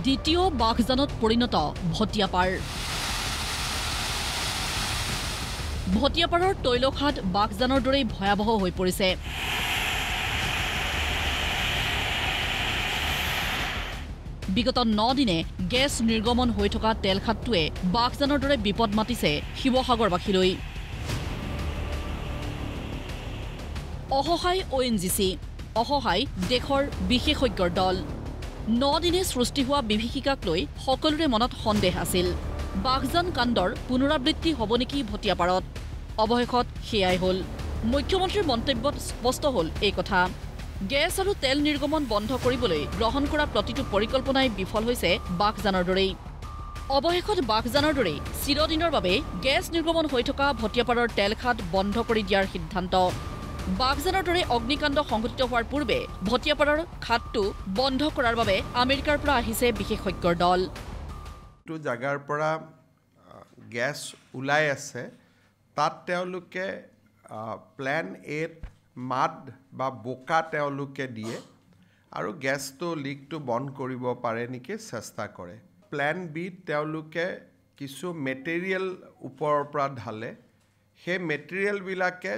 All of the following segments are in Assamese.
দ্বিতীয় বাঘজানত পৰিণত ভটিয়াপাৰ। ভটিয়াপাৰৰ তৈলখাট বাঘজানৰ দৰেই ভয়াৱহ হৈ পৰিছে। বিগত 9 দিনে গেছ নিৰ্গমন হৈ থকা তেলখাটটোৱে বাঘজানৰ দৰে বিপদ মাতিছে শিৱসাগৰবাসীলৈ। অসহায় ONGC, অসহায় দেশৰ বিশেষজ্ঞৰ দল। 9 দিনে সৃষ্টি হোৱা বিভীষিকাক লৈ সকলোৰে মনত সন্দেহ আছিল। বাঘজান কাণ্ডৰ পুনৰাবৃত্তি হ'ব নেকি ভটিয়াপাৰত? অৱশেষত সেয়াই হ'ল। মুখ্যমন্ত্ৰীৰ মন্তব্যত স্পষ্ট হ'ল এই কথা। গেছ আৰু তেল নিৰ্গমন বন্ধ কৰিবলৈ গ্ৰহণ কৰা প্ৰতিটো পৰিকল্পনাই বিফল হৈছে বাঘজানৰ দৰেই। অৱশেষত বাঘজানৰ দৰেই চিৰদিনৰ বাবে গেছ নিৰ্গমন হৈ থকা ভটিয়াপাৰৰ তেলখাট বন্ধ কৰি দিয়াৰ সিদ্ধান্ত। বাঘজানৰ দৰে অগ্নিকাণ্ড সংঘটিত হোৱাৰ পূৰ্বে ভটিয়াপাৰৰ খাটটো বন্ধ কৰাৰ বাবে আমেৰিকাৰ পৰা আহিছে বিশেষজ্ঞৰ দল। জাগাৰ পৰা গেছ ওলাই আছে, তাত তেওঁলোকে প্লেন এত মাড বা বোকা তেওঁলোকে দিয়ে আৰু গেছটো লিকটো বন্ধ কৰিব পাৰে নেকি চেষ্টা কৰে। প্লেন বিত তেওঁলোকে কিছু মেটেৰিয়েল ওপৰৰ পৰা ঢালে, সেই মেটেৰিয়েলবিলাকে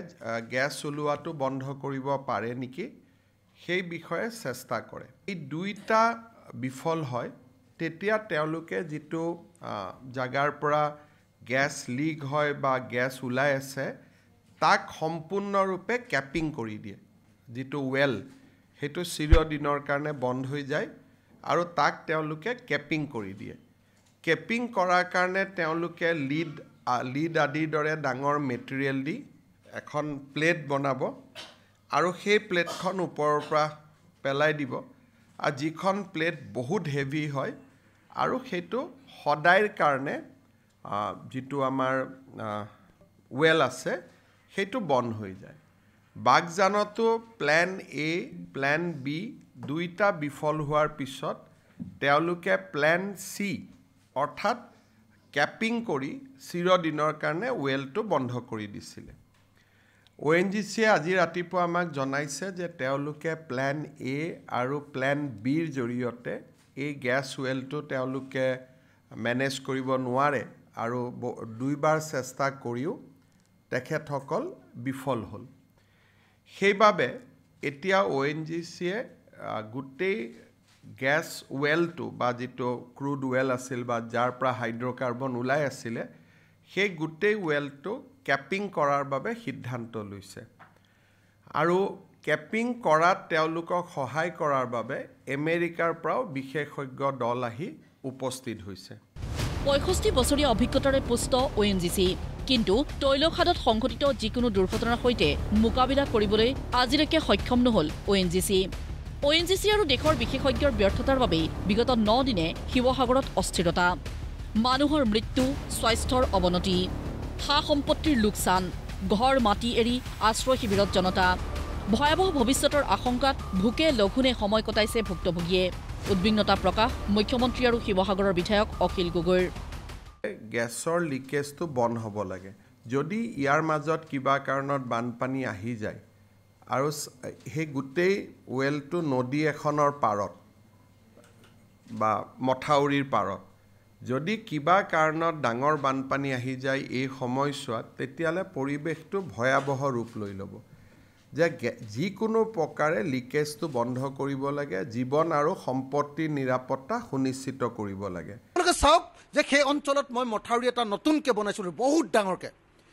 গেছ ওলোৱাটো বন্ধ কৰিব পাৰে নেকি সেই বিষয়ে চেষ্টা কৰে। এই দুইটা বিফল হয়, তেতিয়া তেওঁলোকে যিটো জাগাৰ পৰা গেছ লিক হয় বা গেছ ওলাই আছে তাক সম্পূৰ্ণৰূপে কেপিং কৰি দিয়ে। যিটো ৱেল সেইটো চিৰদিনৰ কাৰণে বন্ধ হৈ যায় আৰু তাক তেওঁলোকে কেপিং কৰি দিয়ে। কেপিং কৰাৰ কাৰণে তেওঁলোকে লিড আদিৰ দৰে ডাঙৰ মেটেৰিয়েল দি এখন প্লেট বনাব আৰু সেই প্লেটখন ওপৰৰ পৰা পেলাই দিব, আৰু যিখন প্লেট বহুত হেভি হয় আৰু সেইটো সদায়ৰ কাৰণে যিটো আমাৰ ৱেল আছে সেইটো বন্ধ হৈ যায়। বাঘজানতো প্লেন এ প্লেন বি দুইটা বিফল হোৱাৰ পিছত তেওঁলোকে প্লেন চি অৰ্থাৎ কেপিং কৰি চিৰদিনৰ কাৰণে ৱেলটো বন্ধ কৰি দিছিলে। ONGCয়ে আজি ৰাতিপুৱা আমাক জনাইছে যে তেওঁলোকে প্লেন এ আৰু প্লেন বিৰ জৰিয়তে এই গেছ ৱেলটো তেওঁলোকে মেনেজ কৰিব নোৱাৰে আৰু দুইবাৰ চেষ্টা কৰিও তেখেতসকল বিফল হ'ল। সেইবাবে এতিয়া ONGCয়ে গোটেই গেছ ৱেলটো বা যিটো ক্ৰুড ৱেল আছিল বা যাৰ পৰা হাইড্ৰ'কাৰ্বন ওলাই আছিলে সেই গোটেই ৱেলটো কেপিং কৰাৰ বাবে সিদ্ধান্ত লৈছে আৰু কেপিং কৰাত তেওঁলোকক সহায় কৰাৰ বাবে আমেৰিকাৰ পৰাও বিশেষজ্ঞ দল আহি উপস্থিত হৈছে। 65 বছৰীয়া অভিজ্ঞতাৰে পুষ্ট ONGC, কিন্তু তৈলখাটত সংঘটিত যিকোনো দুৰ্ঘটনাৰ সৈতে মোকাবিলা কৰিবলৈ আজিলৈকে সক্ষম নহ'ল ONGC। ONGC আৰু দেশৰ বিশেষজ্ঞৰ ব্যৰ্থতাৰ বাবেই বিগত 9 দিনে শিৱসাগৰত অস্থিৰতা, মানুহৰ মৃত্যু, স্বাস্থ্যৰ অৱনতি, সা সম্পত্তিৰ লোকচান, ঘৰ মাটি এৰি আশ্ৰয় শিবিৰত জনতা। ভয়াৱহ ভৱিষ্যতৰ আশংকাত ভোকে লঘোণে সময় কটাইছে ভুক্তভোগীয়ে। উদ্বিগ্নতা প্ৰকাশ মুখ্যমন্ত্ৰী আৰু শিৱসাগৰৰ বিধায়ক অখিল গগৈৰ। গেছৰ লিকেজটো বন্ধ হ'ব লাগে। যদি ইয়াৰ মাজত কিবা কাৰণত বানপানী আহি যায় আৰু সেই গোটেই ৱেলটো নদী এখনৰ পাৰত বা মথাউৰিৰ পাৰত যদি কিবা কাৰণত ডাঙৰ বানপানী আহি যায় এই সময়ছোৱাত, তেতিয়াহ'লে পৰিৱেশটো ভয়াৱহ ৰূপ লৈ ল'ব। যে যিকোনো প্ৰকাৰে লিকেজটো বন্ধ কৰিব লাগে, জীৱন আৰু সম্পত্তিৰ নিৰাপত্তা সুনিশ্চিত কৰিব লাগে। চাওক যে সেই অঞ্চলত মই মথাউৰি এটা নতুনকৈ বনাইছিলোঁ বহুত ডাঙৰকৈ,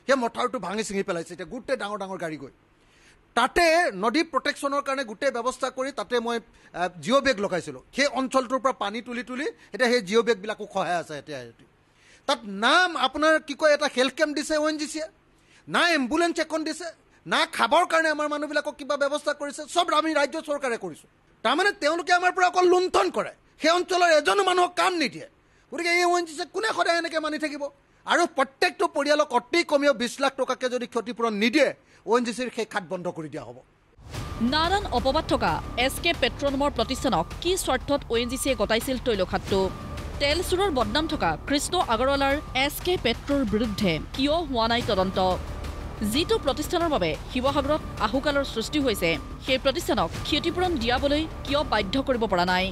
সেই মথাউৰিটো ভাঙি ছিঙি পেলাইছে। এতিয়া গোটেই ডাঙৰ ডাঙৰ গাড়ী গৈ তাতে নদী প্ৰটেকশ্যনৰ কাৰণে গোটেই ব্যৱস্থা কৰি তাতে মই জিঅ' বেগ লগাইছিলোঁ। সেই অঞ্চলটোৰ পৰা পানী তুলি তুলি এতিয়া সেই জিঅ' বেগবিলাকো সহায় আছে। এতিয়া তাত নাম আপোনাৰ কি কয় এটা হেল্থ কেম্প দিছে ONGCয়ে, না এম্বুলেঞ্চ এখন দিছে, না খাবৰ কাৰণে আমাৰ মানুহবিলাকক কিবা ব্যৱস্থা কৰিছে। চব আমি ৰাজ্য চৰকাৰে কৰিছোঁ। তাৰমানে তেওঁলোকে আমাৰ পৰা অকল লুণ্ঠন কৰে, সেই অঞ্চলৰ এজনো মানুহক কাম নিদিয়ে। গতিকে এই ONGCয়ে কোনে সদায় এনেকৈ মানি থাকিব? আৰু প্ৰত্যেকটো পৰিয়ালক অতি কমেও 20 লাখ টকাকৈ যদি ক্ষতিপূৰণ নিদিয়ে ONGCৰ সেই খাট বন্ধ কৰি দিয়া হ'ব। নানান অপবাদ থকা SK পেট্ৰ'নামৰ প্ৰতিষ্ঠানক কি স্বাৰ্থত ONGCয়ে গতাইছিল তৈলখাটটো? তেল চুৰৰ বদনাম থকা কৃষ্ণ আগৰৱালাৰ SK পেট্ৰ'ৰ বিৰুদ্ধে কিয় হোৱা নাই তদন্ত? যিটো প্ৰতিষ্ঠানৰ বাবে শিৱসাগৰত আহুকালৰ সৃষ্টি হৈছে সেই প্ৰতিষ্ঠানক ক্ষতিপূৰণ দিয়াবলৈ কিয় বাধ্য কৰিব পৰা নাই?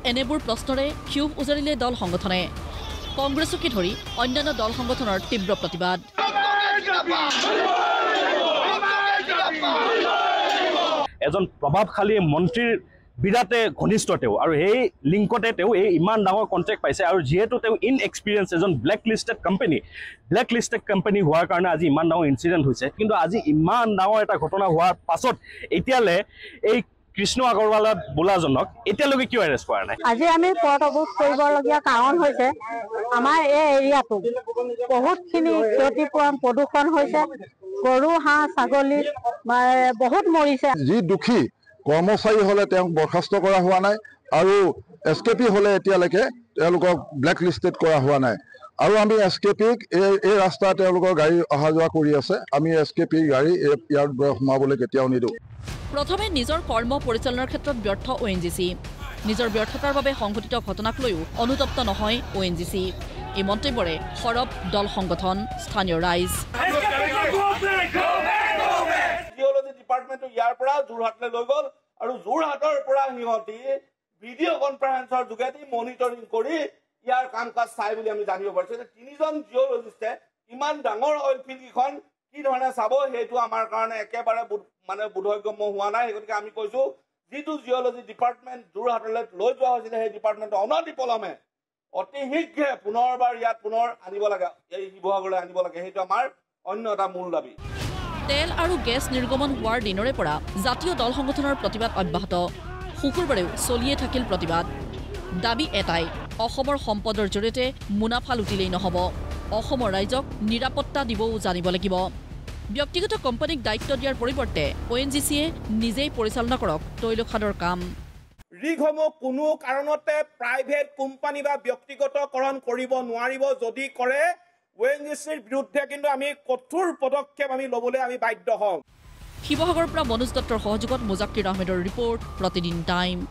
এনেবোৰ প্ৰশ্নৰে ক্ষোভ উজাৰিলে দল সংগঠনে কংগ্ৰেছকে ধৰি অন্যান্য দল সংগঠনৰ তীব্ৰ প্ৰতিবাদ এজন প্ৰভাৱশালী মন্ত্ৰীৰ বিৰাটে ঘনিষ্ঠ তেওঁ আৰু এই লিংকতে তেওঁ এই ইমান ডাঙৰ কন্ট্ৰেক্ট পাইছে আৰু যেহেতু তেওঁ ইনএক্সপিৰিয়েন্স এজন ব্লেক লিষ্টেড কোম্পানী হোৱাৰ কাৰণে আজি ইমান ডাঙৰ ইনসিডেন্ট হৈছে কিন্তু আজি ইমান ডাঙৰ এটা ঘটনা হোৱাৰ পাছত এতিয়ালে এই কৃষ্ণ আগৰৱালা বোলাজনক এতিয়ালৈকে কিয় এৰেষ্ট কৰা নাই আজি আমি পথ অৱৰোধ কৰিবলগীয়া কাৰণ হৈছে আমাৰ এই এৰিয়াটো বহুতখিনি ক্ষতিপূৰণ প্ৰদূষণ হৈছে গৰু হাঁহ ছাগলী বহুত মৰিছে যি দুখী কৰ্মচাৰী হলে তেওঁক বৰখাস্ত কৰা হোৱা নাই আৰু এছকেপি হলে এতিয়ালৈকে তেওঁলোকক ব্লেক লিষ্টেড কৰা হোৱা নাই আৰু আমি এছকেপিক এই ৰাস্তা তেওঁলোকৰ গাড়ী অহা যোৱা কৰি আছে আমি এছকেপি গাড়ী ইয়াৰ সোমাবলৈ কেতিয়াও নিদিওঁ প্ৰথমে নিজৰ কৰ্ম পৰিচালনাৰ ক্ষেত্ৰত ব্যৰ্থ ONGC নিজৰ ব্যৰ্থতাৰ বাবে সংঘটিত ঘটনাক লৈও অনুতপ্ত নহয় ONGC এই মন্তব্যৰে সৰব দল সংগঠন স্থানীয় ৰাইজ জিঅ'লজি ডিপাৰ্টমেণ্টটো ইয়াৰ পৰা যোৰহাটলৈ লৈ গ'ল আৰু যোৰহাটৰ পৰা সিহঁতি ভিডিঅ' কনফাৰেন্সৰ যোগেদি মনিটৰিং কৰি ইয়াৰ কাম কাজ চাই বুলি আমি জানিব পাৰিছোঁ যে তিনিজন জিঅ'লজিষ্টে ইমান ডাঙৰ অইল ফিল্ড কেইখন কি ধৰণে চাব সেইটো আমাৰ কাৰণে একেবাৰে বোধগম্য হোৱা নাই গতিকে আমি কৈছোঁ যিটো জিঅ'লজি ডিপাৰ্টমেণ্ট যোৰহাটলৈ লৈ যোৱা হৈছিলে সেই ডিপাৰ্টমেণ্টটো অনতিপলমে অতি শীঘ্ৰে পুনৰবাৰ ইয়াত পুনৰ আনিব লাগে এই শিৱসাগৰলৈ আনিব লাগে সেইটো আমাৰ অন্য এটা মূল দাবী তেল আৰু গেছ নিৰ্গমন হোৱাৰ দিনৰে পৰা জাতীয় দল সংগঠনৰ প্ৰতিবাদ অব্যাহত শুকুৰবাৰেও চলিয়ে থাকিল প্ৰতিবাদ দাবী এটাই অসমৰ সম্পদৰ জৰিয়তে মুনাফা লুটিলেই নহ'ব অসমৰ ৰাইজক নিৰাপত্তা দিবও জানিব লাগিব ব্যক্তিগত কোম্পানীক দায়িত্ব দিয়াৰ পৰিৱৰ্তে ONGCয়ে নিজেই পৰিচালনা কৰক তৈলখাদৰ কাম ৰিগসমূহ কোনো কাৰণতে প্ৰাইভেট কোম্পানী বা ব্যক্তিগতকৰণ কৰিব নোৱাৰিব যদি কৰে ONGCৰ বিৰুদ্ধে কিন্তু আমি কঠোৰ পদক্ষেপ আমি ল'বলৈ আমি বাধ্য হ'ম শিৱসাগৰৰ পৰা মনোজ দত্তৰ সহযোগত মুজাক্কিৰ আহমেদৰ ৰিপৰ্ট প্ৰতিদিন টাইম